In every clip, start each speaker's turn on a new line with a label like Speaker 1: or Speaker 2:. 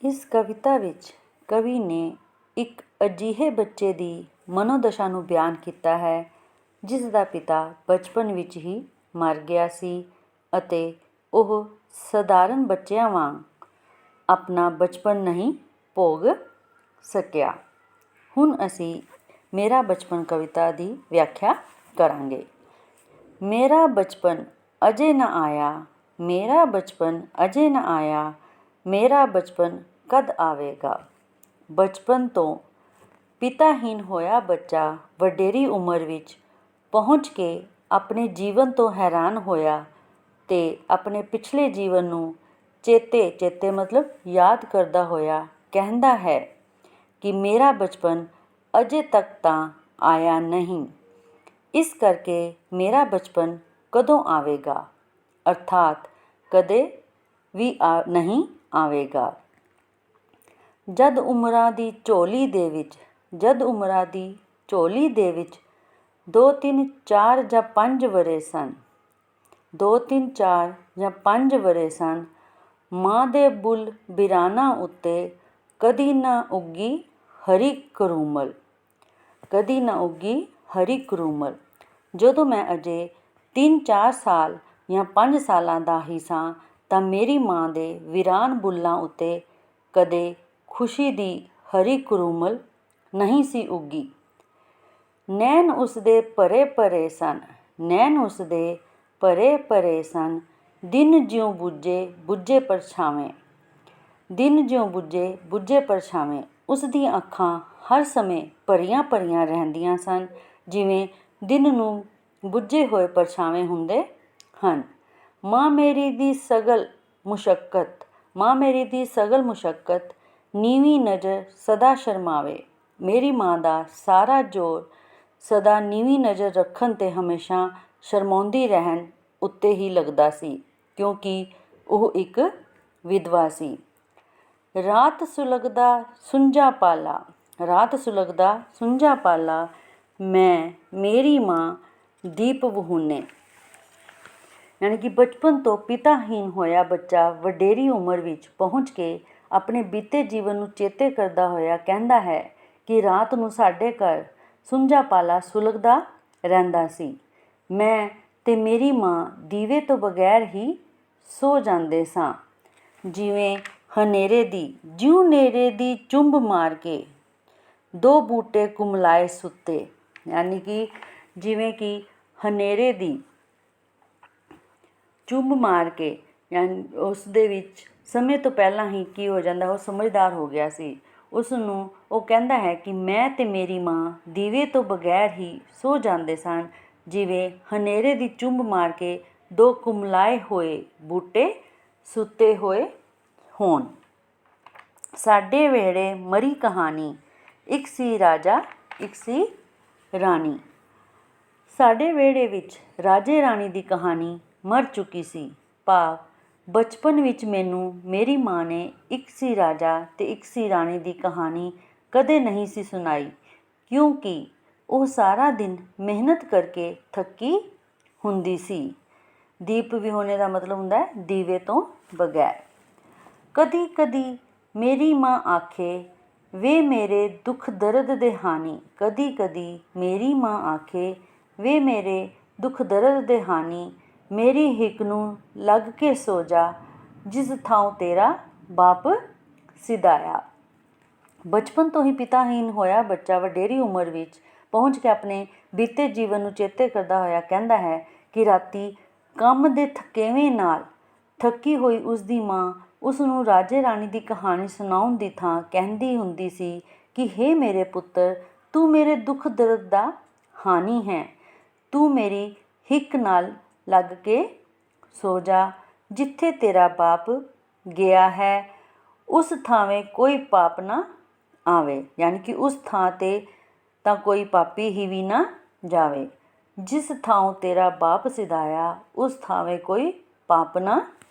Speaker 1: ਇਸ ਕਵਿਤਾ ਵਿੱਚ ਕਵੀ ਨੇ ਇੱਕ ਅਜਿਹੇ ਬੱਚੇ ਦੀ ਮਨੋਦਸ਼ਾ ਨੂੰ ਬਿਆਨ ਕੀਤਾ ਹੈ ਜਿਸ ਦਾ ਪਿਤਾ ਬਚਪਨ ਵਿੱਚ ਹੀ ਮਰ ਗਿਆ ਸੀ ਅਤੇ ਉਹ ਸਧਾਰਨ ਬੱਚਿਆਂ ਵਾਂਗ ਆਪਣਾ ਬਚਪਨ ਨਹੀਂ ਭੋਗ ਸਕਿਆ। ਹੁਣ ਅਸੀਂ ਮੇਰਾ ਬਚਪਨ ਕਵਿਤਾ ਦੀ ਵਿਆਖਿਆ ਕਰਾਂਗੇ। ਮੇਰਾ ਬਚਪਨ ਅਜੇ ਨਾ ਆਇਆ, ਮੇਰਾ ਬਚਪਨ ਅਜੇ ਨਾ ਆਇਆ, ਮੇਰਾ ਬਚਪਨ ਕਦ ਆਵੇਗਾ। ਬਚਪਨ ਤੋਂ ਪਿਤਾਹੀਨ ਹੋਇਆ ਬੱਚਾ ਵਡੇਰੀ ਉਮਰ ਵਿੱਚ ਪਹੁੰਚ ਕੇ ਆਪਣੇ ਜੀਵਨ ਤੋਂ ਹੈਰਾਨ ਹੋਇਆ ਤੇ ਆਪਣੇ ਪਿਛਲੇ ਜੀਵਨ ਨੂੰ ਚੇਤੇ ਮਤਲਬ ਯਾਦ ਕਰਦਾ ਹੋਇਆ ਕਹਿੰਦਾ ਹੈ ਕਿ ਮੇਰਾ ਬਚਪਨ ਅਜੇ ਤੱਕ ਤਾਂ ਆਇਆ ਨਹੀਂ, ਇਸ ਕਰਕੇ ਮੇਰਾ ਬਚਪਨ ਕਦੋਂ ਆਵੇਗਾ, ਅਰਥਾਤ ਕਦੇ ਵੀ ਨਹੀਂ ਆਵੇਗਾ। ਜਦ ਉਮਰਾਂ ਦੀ ਝੋਲੀ ਦੇ ਵਿੱਚ 2 3 4 ਜਾਂ 5 ਵਰ੍ਹੇ ਸਨ, 2 3 4 ਜਾਂ 5 ਵਰ੍ਹੇ ਸਨ, ਮਾਂ ਦੇ ਬੁੱਲ੍ਹ ਬਿਰਾਨਾਂ ਉੱਤੇ ਕਦੀ ਨਾ ਉੱਗੀ ਹਰੀ ਕਰੂਮਲ, ਕਦੀ ਨਾ ਉੱਗੀ ਹਰੀ ਕਰੂਮਲ। ਜਦੋਂ ਮੈਂ ਅਜੇ 3 4 ਸਾਲ ਜਾਂ 5 ਸਾਲਾਂ ਦਾ ਹੀ ਸਾਂ ਤਾਂ ਮੇਰੀ ਮਾਂ ਦੇ ਵੀਰਾਨ ਬੁੱਲ੍ਹਾਂ ਉੱਤੇ ਕਦੇ ਖੁਸ਼ੀ ਦੀ ਹਰੀ ਕਰੂਮਲ ਨਹੀਂ ਸੀ ਉੱਗੀ। ਨੈਣ ਉਸਦੇ ਭਰੇ ਭਰੇ ਸਨ, ਨੈਣ ਉਸਦੇ ਭਰੇ ਭਰੇ ਸਨ, ਦਿਨ ਜਿਉਂ ਬੁੱਝੇ ਬੁੱਝੇ ਪਰਛਾਵੇਂ, ਦਿਨ ਜਿਉਂ ਬੁੱਝੇ ਬੁੱਝੇ ਪਰਛਾਵੇਂ। ਉਸਦੀਆਂ ਅੱਖਾਂ ਹਰ ਸਮੇਂ ਭਰੀਆਂ ਭਰੀਆਂ ਰਹਿੰਦੀਆਂ ਸਨ, ਜਿਵੇਂ ਦਿਨ ਨੂੰ ਬੁੱਝੇ ਹੋਏ ਪਰਛਾਵੇਂ ਹੁੰਦੇ ਹਨ। ਮਾਂ ਮੇਰੀ ਦੀ ਸਗਲ ਮੁਸ਼ੱਕਤ ਨੀਵੀਂ ਨਜ਼ਰ ਸਦਾ ਸ਼ਰਮਾਵੇ। ਮੇਰੀ ਮਾਂ ਦਾ ਸਾਰਾ ਜ਼ੋਰ ਸਦਾ ਨੀਵੀਂ ਨਜ਼ਰ ਰੱਖਣ ਤੇ ਹਮੇਸ਼ਾ ਸ਼ਰਮਾਉਂਦੀ ਰਹਿਣ ਉੱਤੇ ਹੀ ਲੱਗਦਾ ਸੀ, ਕਿਉਂਕਿ ਉਹ ਇੱਕ ਵਿਧਵਾ ਸੀ। ਰਾਤ ਸੁਲਗਦਾ ਸੁੰਝਾ ਪਾਲਾ, ਰਾਤ ਸੁਲਗਦਾ ਸੁੰਝਾ ਪਾਲਾ, ਮੈਂ ਮੇਰੀ ਮਾਂ ਦੀਪ ਵਹੂਨੇ। ਯਾਨੀ ਕਿ ਬਚਪਨ ਤੋਂ ਪਿਤਾਹੀਨ ਹੋਇਆ ਬੱਚਾ ਵਡੇਰੀ ਉਮਰ ਵਿੱਚ ਪਹੁੰਚ ਕੇ ਆਪਣੇ ਬੀਤੇ ਜੀਵਨ ਨੂੰ ਚੇਤੇ ਕਰਦਾ ਹੋਇਆ ਕਹਿੰਦਾ ਹੈ ਕਿ ਰਾਤ ਨੂੰ ਸਾਡੇ ਘਰ ਸੁੰਝਾ ਪਾਲਾ ਸੁਲਗਦਾ ਰਹਿੰਦਾ ਸੀ। ਮੈਂ ਤੇ ਮੇਰੀ ਮਾਂ ਦੀਵੇ ਤੋਂ ਬਗੈਰ ਹੀ ਸੋ ਜਾਂਦੇ ਸਾਂ। ਜਿਉਂ ਹਨੇਰੇ ਦੀ ਚੁੰਬ ਮਾਰ ਕੇ 2 ਬੂਟੇ ਕੁਮਲਾਏ ਸੁੱਤੇ। ਯਾਨੀ ਕਿ ਜਿਵੇਂ ਕਿ ਹਨੇਰੇ ਦੀ ਚੁੰਬ ਮਾਰ ਕੇ, ਯਾਨੀ ਉਸ ਦੇ ਵਿੱਚ ਸਮੇਂ ਤੋਂ ਪਹਿਲਾਂ ਹੀ ਕੀ ਹੋ ਜਾਂਦਾ, ਉਹ ਸਮਝਦਾਰ ਹੋ ਗਿਆ ਸੀ। ਉਸ ਨੂੰ ਉਹ ਕਹਿੰਦਾ ਹੈ ਕਿ ਮੈਂ ਤੇ ਮੇਰੀ ਮਾਂ ਦੀਵੇ ਤੋਂ ਬਗੈਰ ਹੀ ਸੋ ਜਾਂਦੇ ਸਨ, ਜਿਵੇਂ ਹਨੇਰੇ ਦੀ ਚੁੰਬ ਮਾਰ ਕੇ 2 ਕੁਮਲਾਏ ਹੋਏ ਬੂਟੇ ਸੁੱਤੇ ਹੋਏ ਹੋਣ। ਸਾਡੇ ਵਿਹੜੇ ਮਰੀ ਕਹਾਣੀ, ਇੱਕ ਸੀ ਰਾਜਾ ਇੱਕ ਸੀ ਰਾਣੀ। ਸਾਡੇ ਵਿਹੜੇ ਵਿੱਚ ਰਾਜੇ ਰਾਣੀ ਦੀ ਕਹਾਣੀ ਮਰ ਚੁੱਕੀ ਸੀ, ਭਾਵ ਬਚਪਨ ਵਿੱਚ ਮੈਨੂੰ ਮੇਰੀ ਮਾਂ ਨੇ ਇੱਕ ਸੀ ਰਾਜਾ ਤੇ ਇੱਕ ਸੀ ਰਾਣੀ ਦੀ ਕਹਾਣੀ ਕਦੇ ਨਹੀਂ ਸੀ ਸੁਣਾਈ, ਕਿਉਂਕਿ ਉਹ ਸਾਰਾ ਦਿਨ ਮਿਹਨਤ ਕਰਕੇ ਥੱਕੀ ਹੁੰਦੀ ਸੀ। ਦੀਪ ਵਿਹੂਣੇ ਦਾ ਮਤਲਬ ਹੁੰਦਾ ਹੈ ਦੀਵੇ ਤੋਂ ਬਗੈਰ। ਕਦੀ ਕਦੀ ਮੇਰੀ ਮਾਂ ਆਖੇ ਵੇ ਮੇਰੇ ਦੁੱਖ ਦਰਦ ਦੇ ਹਾਨੀ, ਕਦੀ ਕਦੀ ਮੇਰੀ ਮਾਂ ਆਖੇ ਵੇ ਮੇਰੇ ਦੁੱਖ ਦਰਦ ਦੇ ਹਾਨੀ, ਮੇਰੀ ਹਿੱਕ ਨੂੰ ਲੱਗ ਕੇ ਸੋ ਜਾ, ਜਿਸ ਥਾਂ ਤੇਰਾ ਬਾਪ ਸਿਧਾਇਆ। ਬਚਪਨ ਤੋਂ ਹੀ ਪਿਤਾਹੀਨ ਹੋਇਆ ਬੱਚਾ ਵਡੇਰੀ ਉਮਰ ਵਿੱਚ ਪਹੁੰਚ ਕੇ ਆਪਣੇ ਬੀਤੇ ਜੀਵਨ ਨੂੰ ਚੇਤੇ ਕਰਦਾ ਹੋਇਆ ਕਹਿੰਦਾ ਹੈ ਕਿ ਰਾਤੀ ਕੰਮ ਦੇ ਥਕੇਵੇਂ ਨਾਲ ਥੱਕੀ ਹੋਈ ਉਸਦੀ ਮਾਂ ਉਸਨੂੰ ਰਾਜੇ ਰਾਣੀ ਦੀ ਕਹਾਣੀ ਸੁਣਾਉਣ ਦੀ ਥਾਂ ਕਹਿੰਦੀ ਹੁੰਦੀ ਸੀ ਕਿ ਹੇ ਮੇਰੇ ਪੁੱਤਰ, ਤੂੰ ਮੇਰੇ ਦੁੱਖ ਦਰਦ ਦਾ ਹਾਨੀ ਹੈ, ਤੂੰ ਮੇਰੀ ਹਿੱਕ ਨਾਲ ਲੱਗ ਕੇ ਸੋ ਜਾ, ਜਿੱਥੇ ਤੇਰਾ ਬਾਪ ਗਿਆ ਹੈ ਉਸ ਥਾਵੇਂ ਕੋਈ ਪਾਪ ਨਾ ਆਵੇ। ਯਾਨੀ ਕਿ ਉਸ ਥਾਂ 'ਤੇ ਤਾਂ ਕੋਈ ਪਾਪੀ ਹੀ ਵੀ ਨਾ ਜਾਵੇ। ਜਿਸ ਥਾਂ ਤੇਰਾ ਬਾਪ ਸਿਧਾਇਆ ਉਸ ਥਾਵੇਂ ਕੋਈ ਪਾਪ ਨਾ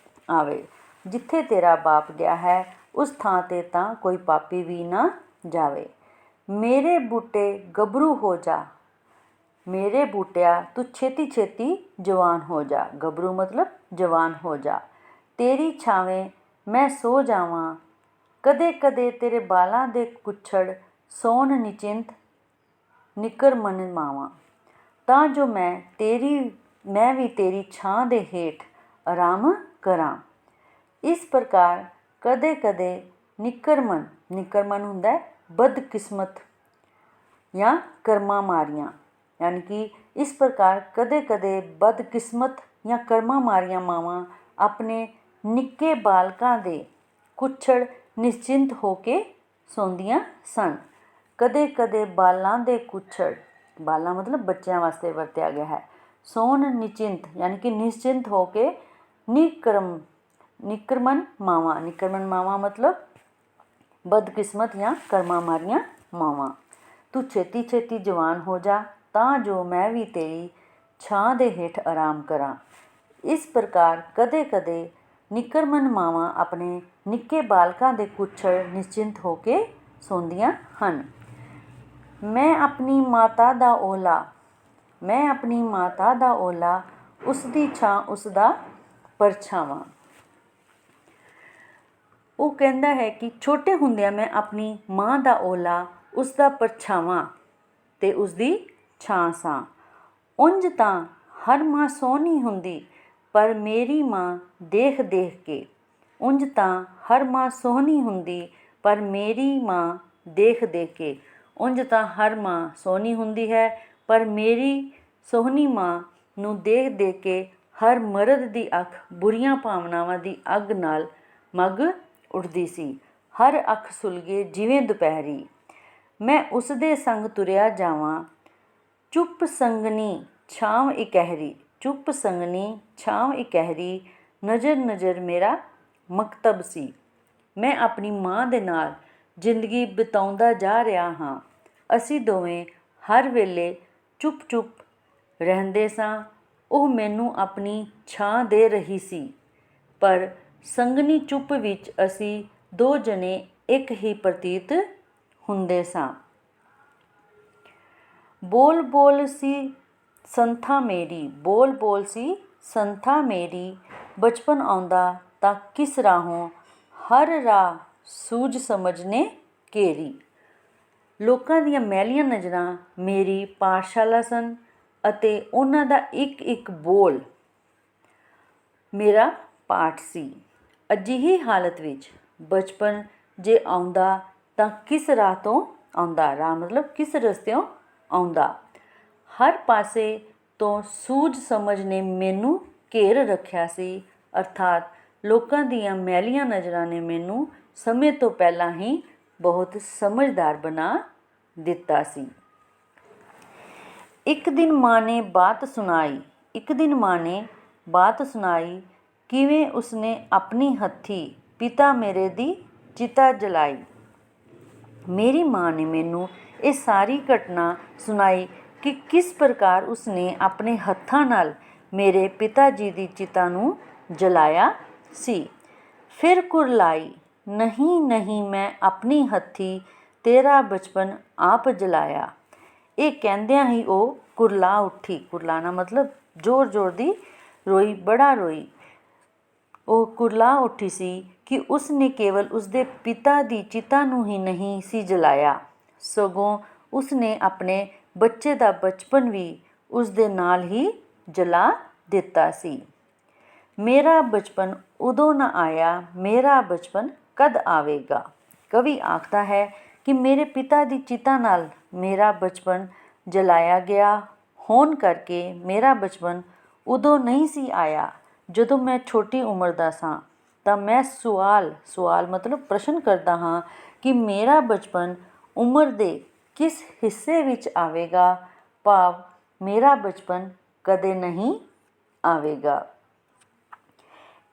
Speaker 1: ਆਵੇ। ਜਿੱਥੇ ਤੇਰਾ ਬਾਪ ਗਿਆ ਹੈ ਉਸ ਥਾਂ 'ਤੇ ਤਾਂ ਕੋਈ ਪਾਪੀ ਵੀ ਨਾ ਜਾਵੇ। ਮੇਰੇ ਬੂਟੇ ਗੱਭਰੂ ਹੋ ਜਾ, ਮੇਰੇ ਬੂਟਿਆ ਤੂੰ ਛੇਤੀ ਛੇਤੀ ਜਵਾਨ ਹੋ ਜਾ। ਗੱਭਰੂ ਮਤਲਬ ਜਵਾਨ ਹੋ ਜਾ। ਤੇਰੀ ਛਾਵੇਂ ਮੈਂ ਸੋ ਜਾਵਾਂ, ਕਦੇ ਕਦੇ ਤੇਰੇ ਬਾਲਾਂ ਦੇ ਕੁੱਛੜ ਸੌਣ ਨਿਚਿੰਤ ਨਿੱਕਰ ਮਨ ਮਾਵਾਂ, ਤਾਂ ਜੋ ਮੈਂ ਵੀ ਤੇਰੀ ਛਾਂ ਦੇ ਹੇਠ ਆਰਾਮ ਕਰਾਂ। ਇਸ ਪ੍ਰਕਾਰ ਕਦੇ ਕਦੇ ਨਿੱਕਰਮਨ ਹੁੰਦਾ ਹੈ ਬਦਕਿਸਮਤ ਜਾਂ ਕਰਮਾਂ ਮਾਰੀਆਂ, ਯਾਨੀ ਕਿ ਇਸ ਪ੍ਰਕਾਰ ਕਦੇ ਕਦੇ ਬਦਕਿਸਮਤ ਜਾਂ ਕਰਮਾਂ ਮਾਰੀਆਂ ਮਾਵਾਂ ਆਪਣੇ ਨਿੱਕੇ ਬਾਲਕਾਂ ਦੇ ਕੁੱਛੜ ਨਿਸ਼ਚਿੰਤ ਹੋ ਕੇ ਸੌਂਦੀਆਂ ਸਨ। ਕਦੇ ਕਦੇ ਬਾਲਾਂ ਦੇ ਕੁੱਛੜ, ਬਾਲਾਂ ਮਤਲਬ ਬੱਚਿਆਂ ਵਾਸਤੇ ਵਰਤਿਆ ਗਿਆ ਹੈ। ਸੌਣ ਨਿਚਿੰਤ ਯਾਨੀ ਕਿ ਨਿਸ਼ਚਿੰਤ ਹੋ ਕੇ, ਨਿਕਰਮਨ ਮਾਵਾਂ ਮਤਲਬ ਬਦਕਿਸਮਤ ਜਾਂ ਕਰਮਾਂ ਮਾਰੀਆਂ ਮਾਵਾਂ। ਤੂੰ ਛੇਤੀ ਛੇਤੀ ਜਵਾਨ ਹੋ ਜਾ, ਤਾਂ ਜੋ ਮੈਂ ਵੀ ਤੇਰੀ ਛਾਂ ਦੇ ਹੇਠ ਆਰਾਮ ਕਰਾਂ। ਇਸ ਪ੍ਰਕਾਰ ਕਦੇ ਕਦੇ ਨਿਕਰਮਨ ਮਾਵਾਂ ਆਪਣੇ ਨਿੱਕੇ ਬਾਲਕਾਂ ਦੇ ਕੁੱਛੜ ਨਿਸ਼ਚਿੰਤ ਹੋ ਕੇ ਸੌਂਦੀਆਂ ਹਨ। ਮੈਂ ਆਪਣੀ ਮਾਤਾ ਦਾ ਓਲਾ, ਉਸ ਦੀ ਛਾਂ ਉਸ ਦਾ ਪਰਛਾਵਾਂ। ਉਹ ਕਹਿੰਦਾ ਹੈ ਕਿ ਛੋਟੇ ਹੁੰਦਿਆਂ ਮੈਂ ਆਪਣੀ ਮਾਂ ਦਾ ਓਲਾ, ਉਸ ਦਾ ਪਰਛਾਵਾਂ ਤੇ ਉਸ ਦੀ ਛਾਂ ਸਾਂ। ਉਂਝ ਤਾਂ ਹਰ ਮਾਂ ਸੋਹਣੀ ਹੁੰਦੀ, ਪਰ ਮੇਰੀ ਮਾਂ ਦੇਖ ਦੇਖ ਕੇ, ਉਂਝ ਤਾਂ ਹਰ ਮਾਂ ਸੋਹਣੀ ਹੁੰਦੀ, ਪਰ ਮੇਰੀ ਮਾਂ ਦੇਖ ਦੇਖ ਕੇ, ਉਂਝ ਤਾਂ ਹਰ ਮਾਂ ਸੋਹਣੀ ਹੁੰਦੀ ਹੈ, ਪਰ ਮੇਰੀ ਸੋਹਣੀ ਮਾਂ ਨੂੰ ਦੇਖ ਦੇਖ ਕੇ ਹਰ ਮਰਦ ਦੀ ਅੱਖ ਬੁਰੀਆਂ ਭਾਵਨਾਵਾਂ ਦੀ ਅੱਗ ਨਾਲ ਮੱਗ ਉੱਠਦੀ ਸੀ। ਹਰ ਅੱਖ ਸੁਲਗੇ ਜਿਵੇਂ ਦੁਪਹਿਰੀ, ਮੈਂ ਉਸ ਦੇ ਸੰਗ ਤੁਰਿਆ ਜਾਵਾਂ। ਚੁੱਪ ਸੰਗਣੀ ਛਾਂਵ ਇਕਹਿਰੀ, ਨਜ਼ਰ ਨਜ਼ਰ ਮੇਰਾ ਮਕਤਬ ਸੀ। ਮੈਂ ਆਪਣੀ ਮਾਂ ਦੇ ਨਾਲ ਜ਼ਿੰਦਗੀ ਬਿਤਾਉਂਦਾ ਜਾ ਰਿਹਾ ਹਾਂ। ਅਸੀਂ ਦੋਵੇਂ ਹਰ ਵੇਲੇ ਚੁੱਪ ਚੁੱਪ ਰਹਿੰਦੇ ਸਾਂ। ਉਹ ਮੈਨੂੰ ਆਪਣੀ ਛਾਂ ਦੇ ਰਹੀ ਸੀ, ਪਰ ਸੰਗਣੀ ਚੁੱਪ ਵਿੱਚ ਅਸੀਂ ਦੋ ਜਣੇ ਇੱਕ ਹੀ ਪ੍ਰਤੀਤ ਹੁੰਦੇ ਸਾਂ। ਬੋਲ ਬੋਲ ਸੀ ਸੰਥਾ ਮੇਰੀ, ਬਚਪਨ ਆਉਂਦਾ ਤਾਂ ਕਿਸ ਰਾਹੋਂ, ਹਰ ਰਾਹ ਸੂਝ ਸਮਝ ਨੇ ਘੇਰੀ। ਲੋਕਾਂ ਦੀਆਂ ਮੈਲੀਆਂ ਨਜ਼ਰਾਂ ਮੇਰੀ ਪਾਠਸ਼ਾਲਾ ਸਨ ਅਤੇ ਉਹਨਾਂ ਦਾ ਇੱਕ ਇੱਕ ਬੋਲ ਮੇਰਾ ਪਾਠ ਸੀ। ਅਜਿਹੀ ਹਾਲਤ ਵਿੱਚ ਬਚਪਨ ਜੇ ਆਉਂਦਾ ਤਾਂ ਕਿਸ ਰਾਹ ਤੋਂ ਆਉਂਦਾ, ਰਾਹ ਮਤਲਬ ਕਿਸ ਰਸਤਿਓਂ ਆਉਂਦਾ। ਹਰ ਪਾਸੇ ਤੋਂ ਸੂਝ ਸਮਝ ਨੇ ਮੈਨੂੰ ਘੇਰ ਰੱਖਿਆ ਸੀ, ਅਰਥਾਤ ਲੋਕਾਂ ਦੀਆਂ ਮੈਲੀਆਂ ਨਜ਼ਰਾਂ ਨੇ ਮੈਨੂੰ ਸਮੇਂ ਤੋਂ ਪਹਿਲਾਂ ਹੀ ਬਹੁਤ ਸਮਝਦਾਰ ਬਣਾ ਦਿੱਤਾ ਸੀ। ਇੱਕ ਦਿਨ ਮਾਂ ਨੇ ਬਾਤ ਸੁਣਾਈ, ਕਿਵੇਂ ਉਸਨੇ ਆਪਣੀ ਹੱਥੀਂ ਪਿਤਾ ਮੇਰੇ ਦੀ ਚਿਤਾ ਜਲਾਈ। ਮੇਰੀ ਮਾਂ ਨੇ ਮੈਨੂੰ ਇਹ ਸਾਰੀ ਘਟਨਾ ਸੁਣਾਈ ਕਿ ਕਿਸ ਪ੍ਰਕਾਰ ਉਸਨੇ ਆਪਣੇ ਹੱਥਾਂ ਨਾਲ ਮੇਰੇ ਪਿਤਾ ਜੀ ਦੀ ਚਿਤਾ ਨੂੰ ਜਲਾਇਆ ਸੀ। ਫਿਰ ਕੁਰਲਾਈ, ਨਹੀਂ ਨਹੀਂ, ਮੈਂ ਆਪਣੀ ਹੱਥੀਂ ਤੇਰਾ ਬਚਪਨ ਆਪ ਜਲਾਇਆ। ਇਹ ਕਹਿੰਦਿਆਂ ਹੀ ਉਹ ਕੁਰਲਾ ਉੱਠੀ। ਕੁਰਲਾਣਾ ਮਤਲਬ ਜ਼ੋਰ ਜ਼ੋਰ ਦੀ ਰੋਈ, ਬੜਾ ਰੋਈ। ਉਹ ਕੁਰਲਾ ਉੱਠੀ ਸੀ ਕਿ ਉਸਨੇ ਕੇਵਲ ਉਸਦੇ ਪਿਤਾ ਦੀ ਚਿਤਾ ਨੂੰ ਹੀ ਨਹੀਂ ਸੀ ਜਲਾਇਆ, ਸਗੋਂ ਉਸਨੇ ਆਪਣੇ ਬੱਚੇ ਦਾ ਬਚਪਨ ਵੀ ਉਸਦੇ ਨਾਲ ਹੀ ਜਲਾ ਦਿੱਤਾ ਸੀ। ਮੇਰਾ ਬਚਪਨ ਉਦੋਂ ਨਾ ਆਇਆ, ਮੇਰਾ ਬਚਪਨ ਕਦ ਆਵੇਗਾ। ਕਵੀ ਆਖਦਾ ਹੈ ਕਿ ਮੇਰੇ ਪਿਤਾ ਦੀ ਚਿਤਾ ਨਾਲ ਮੇਰਾ ਬਚਪਨ ਜਲਾਇਆ ਗਿਆ ਹੋਣ ਕਰਕੇ ਮੇਰਾ ਬਚਪਨ ਉਦੋਂ ਨਹੀਂ ਸੀ ਆਇਆ ਜਦੋਂ ਮੈਂ ਛੋਟੀ ਉਮਰ ਦਾ ਸਾਂ। ਤਾਂ ਮੈਂ ਸਵਾਲ ਮਤਲਬ ਪ੍ਰਸ਼ਨ ਕਰਦਾ ਹਾਂ ਕਿ ਮੇਰਾ ਬਚਪਨ ਉਮਰ ਦੇ ਕਿਸ ਹਿੱਸੇ ਵਿੱਚ ਆਵੇਗਾ, ਭਾਵ ਮੇਰਾ ਬਚਪਨ ਕਦੇ ਨਹੀਂ ਆਵੇਗਾ।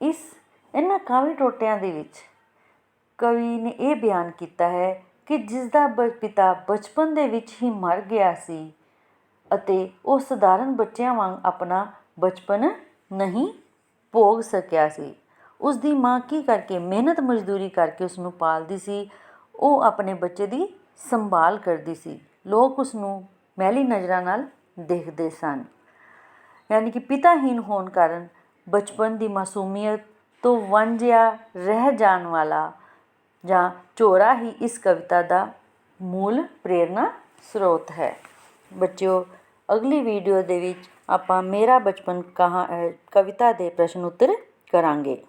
Speaker 1: ਇਹਨਾਂ ਕਾਵਿ ਟੋਟਿਆਂ ਦੇ ਵਿੱਚ ਕਵੀ ਨੇ ਇਹ ਬਿਆਨ ਕੀਤਾ ਹੈ ਕਿ ਜਿਸ ਦਾ ਪਿਤਾ ਬਚਪਨ ਦੇ ਵਿੱਚ ਹੀ ਮਰ ਗਿਆ ਸੀ ਅਤੇ ਉਹ ਸਧਾਰਨ ਬੱਚਿਆਂ ਵਾਂਗ ਆਪਣਾ ਬਚਪਨ ਨਹੀਂ ਭੋਗ ਸਕਿਆ ਸੀ। ਉਸ ਦੀ ਮਾਂ ਕੀ ਕਰਕੇ ਮਿਹਨਤ ਮਜ਼ਦੂਰੀ ਕਰਕੇ ਉਸਨੂੰ ਪਾਲਦੀ ਸੀ। ਉਹ ਆਪਣੇ ਬੱਚੇ ਦੀ ਸੰਭਾਲ ਕਰਦੀ ਸੀ। ਲੋਕ ਉਸਨੂੰ ਮੈਲੀ ਨਜ਼ਰਾਂ ਨਾਲ ਦੇਖਦੇ ਸਨ। ਯਾਨੀ ਕਿ ਪਿਤਾਹੀਨ ਹੋਣ ਕਾਰਨ ਬਚਪਨ ਦੀ ਮਾਸੂਮੀਅਤ ਤੋਂ ਵਾਂਝਿਆ ਰਹਿ ਜਾਣ ਵਾਲਾ ਜਾਂ ਝੋਰਾ ਹੀ ਇਸ ਕਵਿਤਾ ਦਾ ਮੂਲ ਪ੍ਰੇਰਨਾ ਸਰੋਤ ਹੈ। ਬੱਚਿਓ, ਅਗਲੀ ਵੀਡੀਓ ਦੇ ਵਿੱਚ ਆਪਾਂ ਮੇਰਾ ਬਚਪਨ ਕਵਿਤਾ ਦੇ ਪ੍ਰਸ਼ਨ ਉੱਤਰ ਕਰਾਂਗੇ।